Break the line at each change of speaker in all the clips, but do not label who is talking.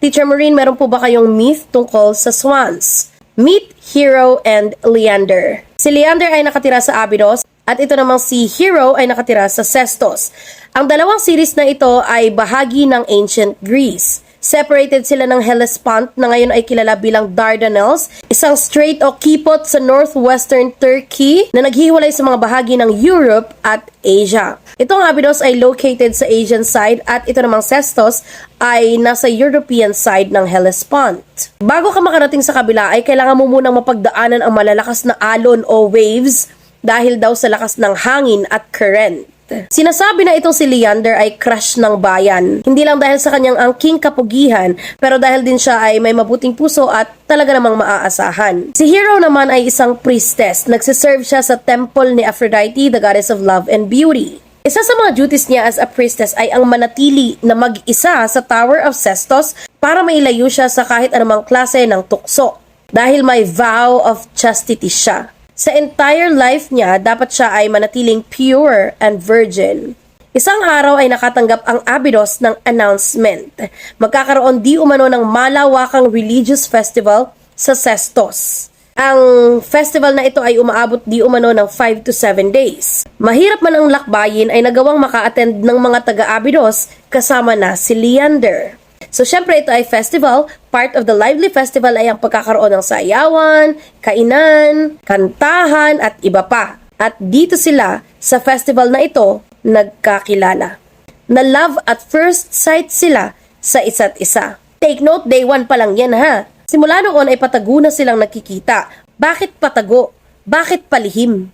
Teacher Maureen, meron po ba kayong myth tungkol sa swans? Meet Hero and Leander. Si Leander ay nakatira sa Abydos at ito namang si Hero ay nakatira sa Sestos. Ang dalawang series na ito ay bahagi ng ancient Greece. Separated sila ng Hellespont na ngayon ay kilala bilang Dardanelles, isang strait o kipot sa northwestern Turkey na naghihiwalay sa mga bahagi ng Europe at Asia. Itong Abydos ay located sa Asian side at ito namang Sestos ay nasa European side ng Hellespont. Bago ka makarating sa kabila ay kailangan mo munang mapagdaanan ang malalakas na alon o waves dahil daw sa lakas ng hangin at current. Sinasabi na itong si Leander ay crush ng bayan. Hindi lang dahil sa kanyang angking kapugihan, pero dahil din siya ay may mabuting puso at talaga namang maaasahan. Si Hero naman ay isang priestess. Nagsiserve siya sa temple ni Aphrodite, the goddess of love and beauty. Isa sa mga duties niya as a priestess ay ang manatili na mag-isa sa Tower of Sestos para mailayo siya sa kahit anumang klase ng tukso. Dahil may vow of chastity siya. Sa entire life niya, dapat siya ay manatiling pure and virgin. Isang araw ay nakatanggap ang Abydos ng announcement. Magkakaroon di umano ng malawakang religious festival sa Sestos. Ang festival na ito ay umaabot di umano ng 5 to 7 days. Mahirap man ang lakbayin ay nagawang maka-attend ng mga taga-Abydos kasama na si Leander. So, syempre, ito ay festival. Part of the lively festival ay ang pagkakaroon ng sayawan, kainan, kantahan, at iba pa. At dito sila, sa festival na ito, nagkakilala. Na love at first sight sila sa isa't isa. Take note, day 1 pa lang yan ha. Simula noon ay patago na silang nakikita. Bakit patago? Bakit palihim?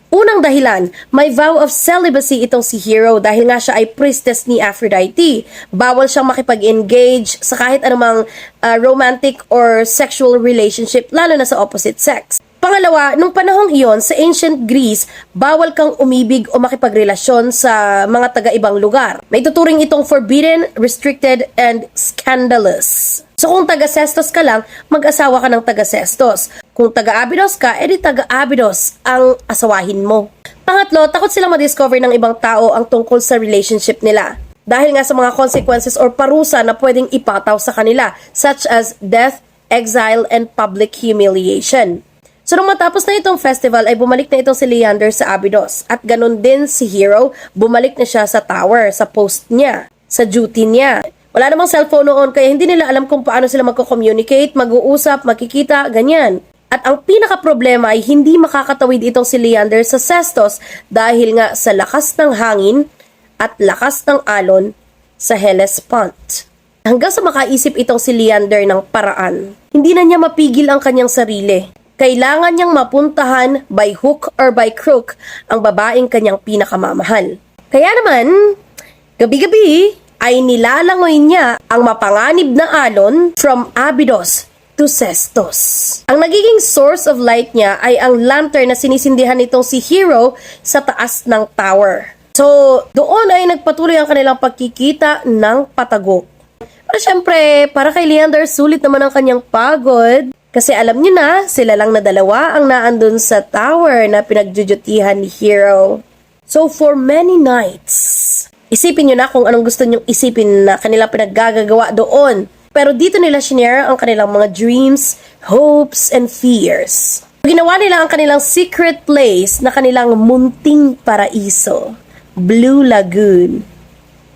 Unang dahilan, may vow of celibacy itong si Hero dahil nga siya ay priestess ni Aphrodite. Bawal siyang makipag-engage sa kahit anumang romantic or sexual relationship, lalo na sa opposite sex. Pangalawa, nung panahong iyon, sa ancient Greece, bawal kang umibig o makipagrelasyon sa mga taga-ibang lugar. May tuturing itong forbidden, restricted, and scandalous. So kung taga-Sestos ka lang, mag-asawa ka ng taga-Sestos. Kung taga-Abydos ka, edi taga-Abydos ang asawahin mo. Pangatlo, takot silang ma-discover ng ibang tao ang tungkol sa relationship nila. Dahil nga sa mga consequences or parusa na pwedeng ipataw sa kanila, such as death, exile, and public humiliation. So nung matapos na itong festival ay bumalik na itong si Leander sa Abydos. At ganun din si Hero, bumalik na siya sa tower, sa post niya, sa duty niya. Wala namang cellphone noon kaya hindi nila alam kung paano sila magko-communicate, mag-uusap, makikita, ganyan. At ang pinaka-problema ay hindi makakatawid itong si Leander sa Sestos dahil nga sa lakas ng hangin at lakas ng alon sa Hellespont. Hanggang sa makaisip itong si Leander ng paraan, hindi na niya mapigil ang kanyang sarili. Kailangan niyang mapuntahan by hook or by crook ang babaeng kanyang pinakamamahal. Kaya naman, gabi-gabi ay nilalangoy niya ang mapanganib na alon from Abydos to Sestos. Ang nagiging source of light niya ay ang lantern na sinisindihan nitong si Hero sa taas ng tower. So, doon ay nagpatuloy ang kanilang pagkikita ng patago. Pero syempre, para kay Leander, sulit naman ang kanyang pagod. Kasi alam niyo na, sila lang na dalawa ang naandun sa tower na pinagjujutihan ni Hero. So for many nights, isipin niyo na kung anong gusto niyong isipin na kanilang pinaggagawa doon. Pero dito nila shinare ang kanilang mga dreams, hopes, and fears. Ginawa nila ang kanilang secret place na kanilang munting paraiso, Blue Lagoon.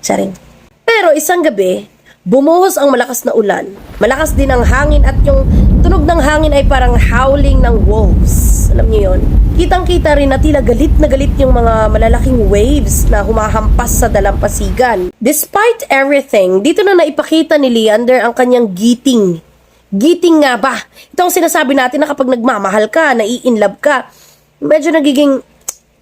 Charing. Pero isang gabi, bumuhos ang malakas na ulan. Malakas din ang hangin at yung tunog ng hangin ay parang howling ng wolves. Alam niyo yun? Kitang-kita rin na tila galit na galit yung mga malalaking waves na humahampas sa dalampasigan. Despite everything, dito na naipakita ni Leander ang kanyang giting. Giting nga ba? Ito ang sinasabi natin na kapag nagmamahal ka, nai-inlove ka, medyo nagiging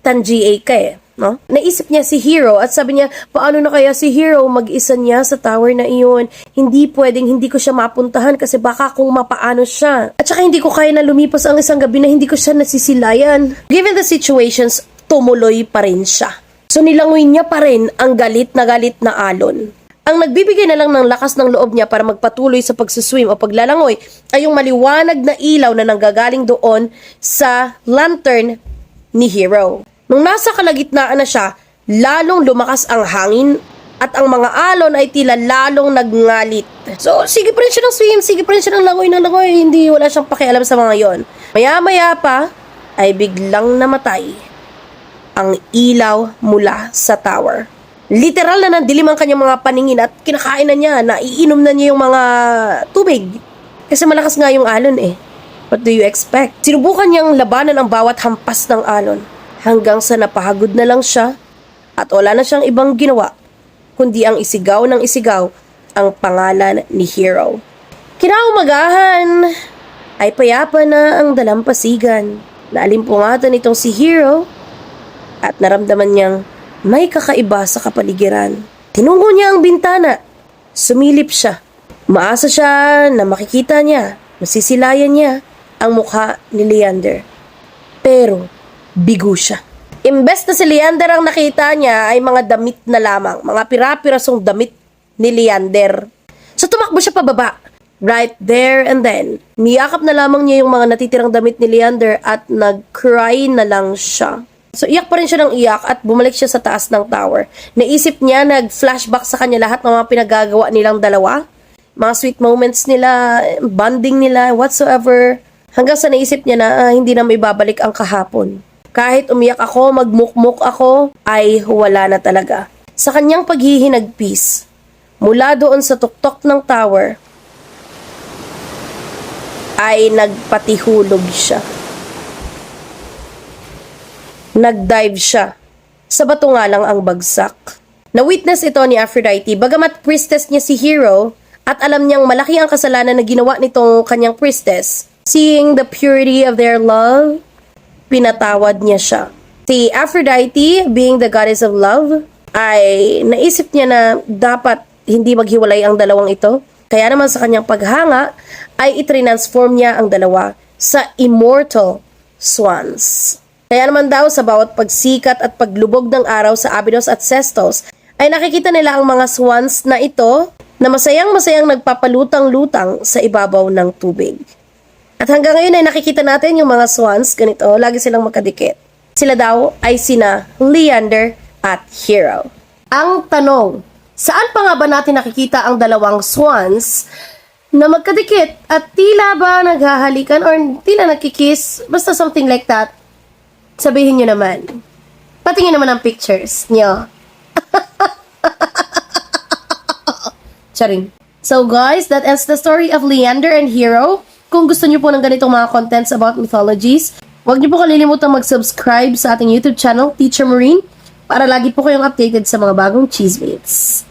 tangiA ka eh. No? Naisip niya si Hero at sabi niya, paano na kaya si Hero mag-isa niya sa tower na iyon? Hindi pwedeng hindi ko siya mapuntahan kasi baka kung mapaano siya. At saka hindi ko kaya na lumipas ang isang gabi na hindi ko siya nasisilayan. Given the situations, tumuloy pa rin siya. So nilangoy niya pa rin ang galit na alon. Ang nagbibigay na lang ng lakas ng loob niya para magpatuloy sa pagsuswim o paglalangoy ay yung maliwanag na ilaw na nanggagaling doon sa lantern ni Hero. Nung nasa kalagitnaan na siya, lalong lumakas ang hangin at ang mga alon ay tila lalong nagngalit. So, sige pa rin siya ng swim, sige pa rin siya ng langoy, hindi wala siyang pakialam sa mga yon. Maya-maya pa, ay biglang namatay ang ilaw mula sa tower. Literal na nandilim ang kanyang mga paningin at kinakain na niya, naiinom na niya yung mga tubig. Kasi malakas nga yung alon eh. What do you expect? Sinubukan niyang labanan ang bawat hampas ng alon hanggang sa napahagod na lang siya at wala na siyang ibang ginawa kundi ang isigaw ng isigaw ang pangalan ni Hero. Kinaumagahan ay payapa na ang dalampasigan. Naalimpungatan itong si Hero at naramdaman niyang may kakaiba sa kapaligiran. Tinungo niya ang bintana. Sumilip siya. Umaasa siya na makikita niya, masisilayan niya ang mukha ni Leander. Pero bigo siya. Imbes na si Leander ang nakita niya ay mga damit na lamang, mga pira-pirasong damit ni Leander. So tumakbo siya pababa. Right there and then, niyakap na lamang niya yung mga natitirang damit ni Leander at nag-cry na lang siya. So iyak pa rin siya ng iyak at bumalik siya sa taas ng tower. Naisip niya, nag-flashback sa kanya lahat ng mga pinagagawa nilang dalawa. Mga sweet moments nila, bonding nila, whatsoever. Hanggang sa naisip niya na hindi na may babalik ang kahapon. Kahit umiyak ako, magmukmuk ako, ay wala na talaga. Sa kanyang paghihinagpis, mula doon sa tuktok ng tower, ay nagpatihulog siya. Nagdive siya. Sa bato nga lang ang bagsak. Na-witness ito ni Aphrodite, bagamat priestess niya si Hero, at alam niyang malaki ang kasalanan na ginawa nitong kanyang priestess. Seeing the purity of their love, pinatawad niya siya. Si Aphrodite, being the goddess of love, ay naisip niya na dapat hindi maghiwalay ang dalawang ito. Kaya naman sa kanyang paghanga, ay itransform niya ang dalawa sa immortal swans. Kaya naman daw sa bawat pagsikat at paglubog ng araw sa Abydos at Sestos, ay nakikita nila ang mga swans na ito na masayang-masayang nagpapalutang-lutang sa ibabaw ng tubig. At hanggang ngayon ay nakikita natin yung mga swans, ganito, lagi silang magkadikit. Sila daw ay sina Leander at Hero. Ang tanong, saan pa nga ba natin nakikita ang dalawang swans na magkadikit at tila ba naghahalikan or tila nagkikiss, basta something like that? Sabihin nyo naman. Patingin naman ang pictures nyo. Charing. So guys, that ends the story of Leander and Hero. Kung gusto niyo po ng ganitong mga contents about mythologies, huwag niyo po kalilimutang mag-subscribe sa ating YouTube channel, Teacher Maureen, para lagi po kayong updated sa mga bagong chismits.